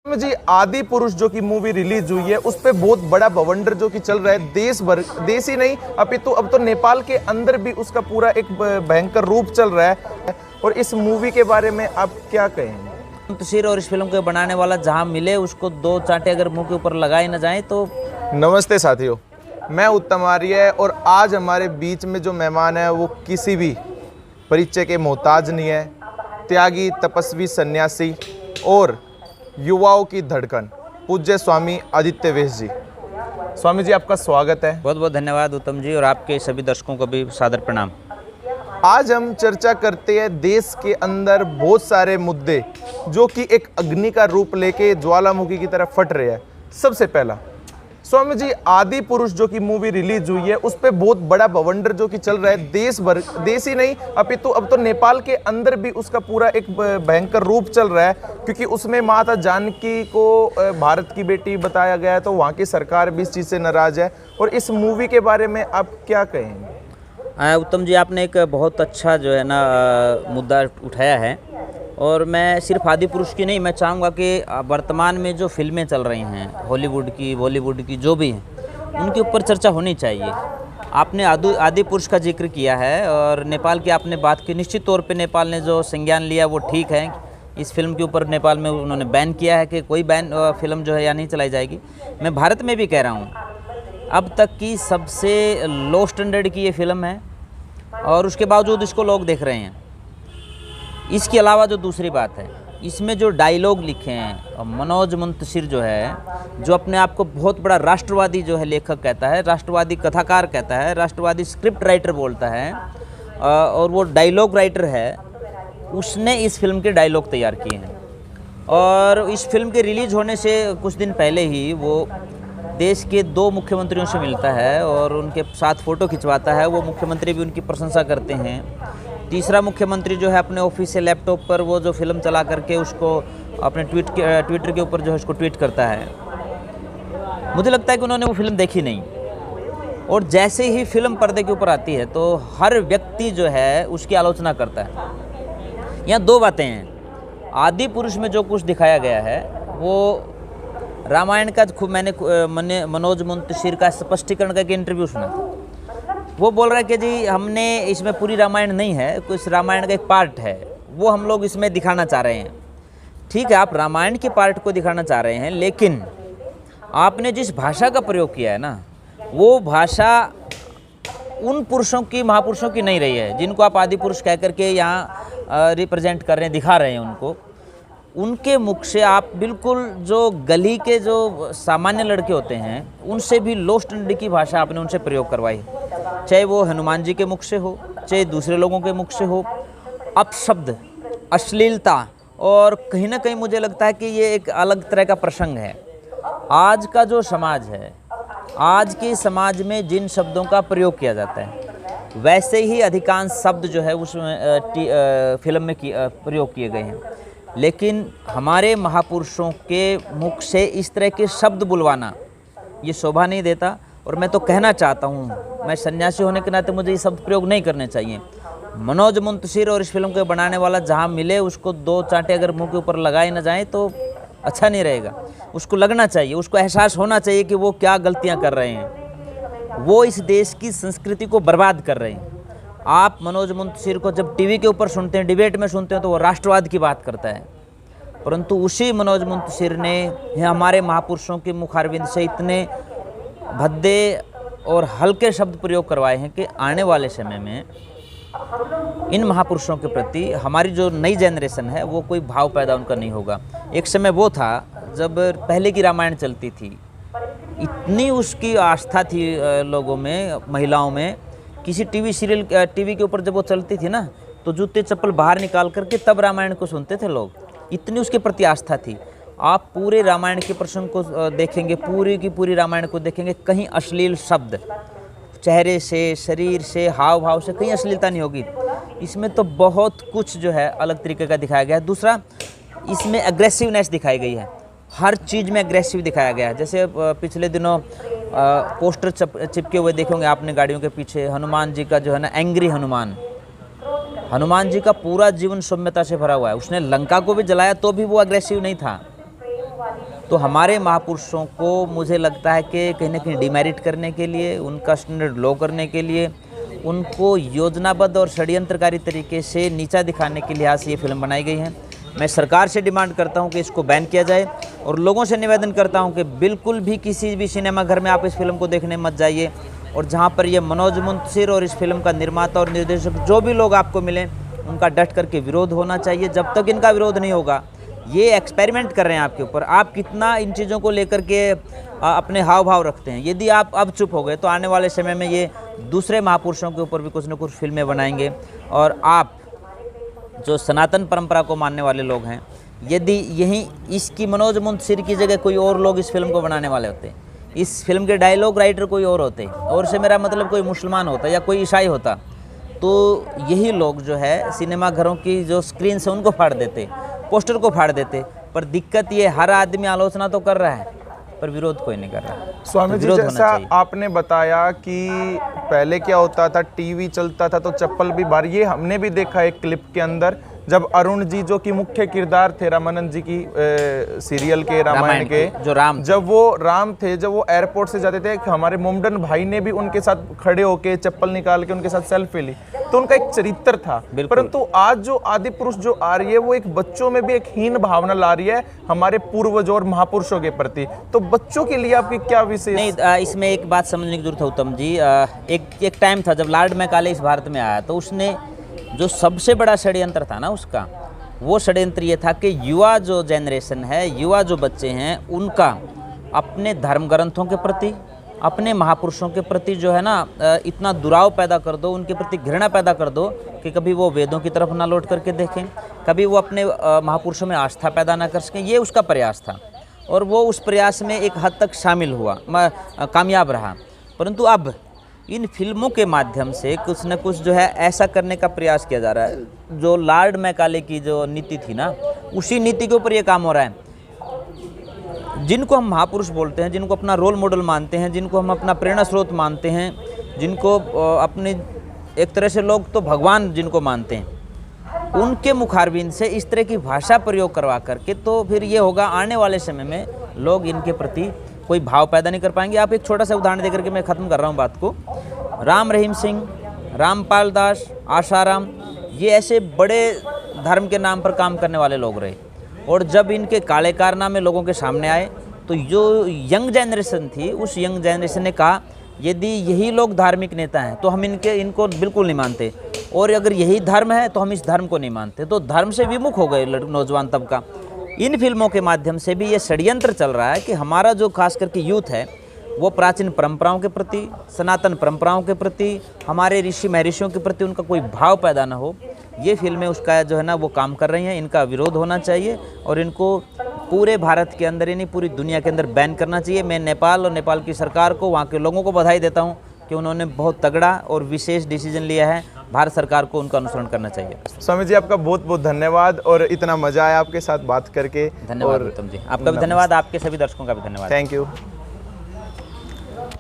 जी आदि पुरुष जो कि मूवी रिलीज हुई है उस पे बहुत बड़ा बवंडर जो कि चल रहा है देश भर, देश ही नहीं अपितु अब तो नेपाल के अंदर भी उसका पूरा एक भयंकर रूप चल रहा है। और इस मूवी के बारे में आप क्या कहेंगे? तस्वीर और इस फिल्म को बनाने वाला जहां मिले उसको दो चांटे अगर मुंह के ऊपर लगाए ना जाए तो। नमस्ते साथियों, मैं उत्तम आर्य और आज हमारे बीच में जो मेहमान है वो किसी भी परिचय के मोहताज नहीं है। त्यागी, तपस्वी, सन्यासी और युवाओं की धड़कन पूज्य स्वामी आदित्य वेश जी। स्वामी जी आपका स्वागत है। बहुत बहुत धन्यवाद उत्तम जी, और आपके सभी दर्शकों को भी सादर प्रणाम। आज हम चर्चा करते हैं देश के अंदर बहुत सारे मुद्दे जो कि एक अग्नि का रूप लेके ज्वालामुखी की तरफ फट रहे हैं। सबसे पहला स्वामी जी आदि पुरुष जो कि मूवी रिलीज हुई है उस पे बहुत बड़ा बवंडर जो कि चल रहा है देश भर, देश ही नहीं अपितु अब तो नेपाल के अंदर भी उसका पूरा एक भयंकर रूप चल रहा है, क्योंकि उसमें माता जानकी को भारत की बेटी बताया गया है, तो वहाँ की सरकार भी इस चीज़ से नाराज है। और इस मूवी के बारे में आप क्या कहेंगे? उत्तम जी, आपने एक बहुत अच्छा जो है ना मुद्दा उठाया है, और मैं सिर्फ आदि पुरुष की नहीं, मैं चाहूँगा कि वर्तमान में जो फिल्में चल रही हैं हॉलीवुड की, बॉलीवुड की, जो भी हैं, उनके ऊपर चर्चा होनी चाहिए। आपने आदि पुरुष का जिक्र किया है और नेपाल की आपने बात की। निश्चित तौर पे नेपाल ने जो संज्ञान लिया वो ठीक है। इस फिल्म के ऊपर नेपाल में उन्होंने बैन किया है कि कोई फिल्म जो है या नहीं चलाई जाएगी। मैं भारत में भी कह रहा हूँ, अब तक की सबसे लो स्टैंडर्ड की ये फिल्म है और उसके बावजूद इसको लोग देख रहे हैं। इसके अलावा जो दूसरी बात है, इसमें जो डायलॉग लिखे हैं, मनोज मुंतशिर जो है, जो अपने आप को बहुत बड़ा राष्ट्रवादी जो है लेखक कहता है, राष्ट्रवादी कथाकार कहता है, राष्ट्रवादी स्क्रिप्ट राइटर बोलता है, और वो डायलॉग राइटर है, उसने इस फिल्म के डायलॉग तैयार किए हैं। और इस फिल्म के रिलीज़ होने से कुछ दिन पहले ही वो देश के 2 मुख्यमंत्रियों से मिलता है और उनके साथ फ़ोटो खिंचवाता है। वो मुख्यमंत्री भी उनकी प्रशंसा करते हैं। तीसरा मुख्यमंत्री जो है अपने ऑफिस से लैपटॉप पर वो जो फिल्म चला करके उसको अपने ट्विटर के ऊपर जो है उसको ट्वीट करता है। मुझे लगता है कि उन्होंने वो फिल्म देखी नहीं, और जैसे ही फिल्म पर्दे के ऊपर आती है तो हर व्यक्ति जो है उसकी आलोचना करता है। यहाँ 2 बातें हैं। आदि पुरुष में जो कुछ दिखाया गया है वो रामायण का खूब, मैंने मनोज मुंतशिर का स्पष्टीकरण का एक इंटरव्यू सुना था। वो बोल रहा है कि जी हमने इसमें पूरी रामायण नहीं है, कुछ रामायण का एक पार्ट है, वो हम लोग इसमें दिखाना चाह रहे हैं। ठीक है, आप रामायण के पार्ट को दिखाना चाह रहे हैं, लेकिन आपने जिस भाषा का प्रयोग किया है ना, वो भाषा उन पुरुषों की, महापुरुषों की नहीं रही है जिनको आप आदि पुरुष कह करके यहाँ रिप्रेजेंट कर रहे हैं, दिखा रहे हैं उनको। उनके मुख से आप बिल्कुल जो गली के जो सामान्य लड़के होते हैं उनसे भी लो स्टैंडर्ड की भाषा आपने उनसे प्रयोग करवाई, चाहे वो हनुमान जी के मुख से हो, चाहे दूसरे लोगों के मुख से हो। अपशब्द, अश्लीलता, और कहीं ना कहीं मुझे लगता है कि ये एक अलग तरह का प्रसंग है। आज का जो समाज है, आज के समाज में जिन शब्दों का प्रयोग किया जाता है वैसे ही अधिकांश शब्द जो है उसमें फिल्म में प्रयोग किए गए हैं, लेकिन हमारे महापुरुषों के मुख से इस तरह के शब्द बुलवाना ये शोभा नहीं देता। और मैं तो कहना चाहता हूँ, मैं सन्यासी होने के नाते मुझे ये शब्द प्रयोग नहीं करने चाहिए। मनोज मुंतशिर और इस फिल्म को बनाने वाला जहाँ मिले उसको 2 चांटे अगर मुंह के ऊपर लगाए ना जाए तो अच्छा नहीं रहेगा। उसको लगना चाहिए, उसको एहसास होना चाहिए कि वो क्या गलतियाँ कर रहे हैं, वो इस देश की संस्कृति को बर्बाद कर रहे हैं। आप मनोज मुंतशिर को जब टीवी के ऊपर सुनते हैं, डिबेट में सुनते हैं, तो वो राष्ट्रवाद की बात करता है, परंतु उसी मनोज मुंतशिर ने हमारे महापुरुषों के मुखारविंद से इतने भद्दे और हल्के शब्द प्रयोग करवाए हैं कि आने वाले समय में इन महापुरुषों के प्रति हमारी जो नई जनरेशन है वो कोई भाव पैदा उनका नहीं होगा। एक समय वो था जब पहले की रामायण चलती थी, इतनी उसकी आस्था थी लोगों में, महिलाओं में। किसी टीवी के ऊपर जब वो चलती थी ना, तो जूते चप्पल बाहर निकाल करके तब रामायण को सुनते थे लोग, इतनी उसके प्रति आस्था थी। आप पूरे रामायण के प्रसंग को देखेंगे, पूरी की पूरी रामायण को देखेंगे, कहीं अश्लील शब्द, चेहरे से, शरीर से, हाव भाव से कहीं अश्लीलता नहीं होगी। इसमें तो बहुत कुछ जो है अलग तरीके का दिखाया गया है। दूसरा, इसमें एग्रेसिवनेस दिखाई गई है, हर चीज़ में एग्रेसिव दिखाया गया है। जैसे पिछले दिनों पोस्टर चिपके हुए देखेंगे आपने गाड़ियों के पीछे, हनुमान जी का जो है ना, एंग्री हनुमान जी का पूरा जीवन सौम्यता से भरा हुआ है। उसने लंका को भी जलाया तो भी वो अग्रेसिव नहीं था। तो हमारे महापुरुषों को मुझे लगता है कि कहीं ना कहीं डिमेरिट करने के लिए, उनका स्टैंडर्ड लो करने के लिए, उनको योजनाबद्ध और षड्यंत्रकारी तरीके से नीचा दिखाने के लिहाज से ये फिल्म बनाई गई है। मैं सरकार से डिमांड करता हूं कि इसको बैन किया जाए और लोगों से निवेदन करता हूं कि बिल्कुल भी किसी भी सिनेमा घर में आप इस फिल्म को देखने मत जाइए। और जहां पर ये मनोज मुंशिर और इस फिल्म का निर्माता और निर्देशक जो भी लोग आपको मिलें, उनका डट करके विरोध होना चाहिए। जब तक इनका विरोध नहीं होगा, ये एक्सपेरिमेंट कर रहे हैं आपके ऊपर, आप कितना इन चीज़ों को लेकर के अपने हाव भाव रखते हैं। यदि आप अब चुप हो गए तो आने वाले समय में ये दूसरे महापुरुषों के ऊपर भी कुछ न कुछ फिल्में बनाएंगे। और आप जो सनातन परंपरा को मानने वाले लोग हैं, यदि यही इसकी मनोज मुंशिर की जगह कोई और लोग इस फिल्म को बनाने वाले होते, इस फिल्म के डायलॉग राइटर कोई और होते, और से मेरा मतलब कोई मुसलमान होता या कोई ईसाई होता, तो यही लोग जो है सिनेमा घरों की जो स्क्रीन से उनको फाड़ देते, पोस्टर को फाड़ देते। पर दिक्कत ये, हर आदमी आलोचना तो कर रहा है पर विरोध कोई नहीं कर रहा। स्वामी जी, जैसा आपने बताया कि पहले क्या होता था, टीवी चलता था तो चप्पल भी बाहर, ये हमने भी देखा एक क्लिप के अंदर, जब अरुण जी जो कि मुख्य किरदार थे रामानंद जी की सीरियल के, रामायण के जो राम, जब वो राम थे, जब वो एयरपोर्ट से जाते थे, हमारे मोमडन भाई ने भी उनके साथ खड़े होके चप्पल निकाल के उनके साथ सेल्फी ली। तो उनका एक चरित्र था। परंतु आज जो आदि पुरुष जो आ रही है, वो एक बच्चों में भी एक हीन भावना ला रही है हमारे पूर्वजों और महापुरुषों के प्रति। तो बच्चों के लिए आपकी क्या विशेष? नहीं, इसमें एक बात समझने की जरूरत है उत्तम जी। एक टाइम था जब लॉर्ड मैकाले इस भारत में आया, तो उसने जो सबसे बड़ा षड्यंत्र था ना उसका, वो षड्यंत्र ये था कि युवा जो जनरेशन है, युवा जो बच्चे हैं, उनका अपने धर्म ग्रंथों के प्रति, अपने महापुरुषों के प्रति जो है ना इतना दुराव पैदा कर दो, उनके प्रति घृणा पैदा कर दो कि कभी वो वेदों की तरफ ना लौट करके देखें, कभी वो अपने महापुरुषों में आस्था पैदा ना कर सकें। ये उसका प्रयास था और वो उस प्रयास में एक हद तक शामिल हुआ, कामयाब रहा। परंतु अब इन फिल्मों के माध्यम से कुछ न कुछ जो है ऐसा करने का प्रयास किया जा रहा है। जो लॉर्ड मैकाले की जो नीति थी ना, उसी नीति के ऊपर ये काम हो रहा है। जिनको हम महापुरुष बोलते हैं, जिनको अपना रोल मॉडल मानते हैं, जिनको हम अपना प्रेरणा स्रोत मानते हैं, जिनको अपने एक तरह से लोग तो भगवान जिनको मानते हैं, उनके मुखारबिंद से इस तरह की भाषा प्रयोग करवा करके, तो फिर ये होगा आने वाले समय में लोग इनके प्रति कोई भाव पैदा नहीं कर पाएंगे। आप एक छोटा सा उदाहरण देकर के मैं ख़त्म कर रहा हूँ बात को। राम रहीम सिंह, रामपाल दास, आशाराम, ये ऐसे बड़े धर्म के नाम पर काम करने वाले लोग रहे, और जब इनके काले कारनामे लोगों के सामने आए तो जो यंग जनरेशन थी, उस यंग जनरेशन ने कहा यदि यही लोग धार्मिक नेता हैं तो हम इनको बिल्कुल नहीं मानते, और अगर यही धर्म है तो हम इस धर्म को नहीं मानते। तो धर्म से विमुख हो गए नौजवान तबका। इन फिल्मों के माध्यम से भी ये षड्यंत्र चल रहा है कि हमारा जो खास करके यूथ है, वो प्राचीन परंपराओं के प्रति, सनातन परंपराओं के प्रति, हमारे ऋषि महर्षियों के प्रति उनका कोई भाव पैदा ना हो। ये फिल्में उसका जो है ना वो काम कर रही हैं। इनका विरोध होना चाहिए और इनको पूरे भारत के अंदर ही नहीं, पूरी दुनिया के अंदर बैन करना चाहिए। मैं नेपाल और नेपाल की सरकार को, वहाँ के लोगों को बधाई देता हूँ कि उन्होंने बहुत तगड़ा और विशेष डिसीजन लिया है। भारत सरकार को उनका अनुसरण करना चाहिए। स्वामी जी, आपका बहुत बहुत धन्यवाद और इतना मजा आया आपके साथ बात करके। धन्यवाद उत्तम जी, आपका भी धन्यवाद, आपके सभी दर्शकों का भी धन्यवाद। Thank you.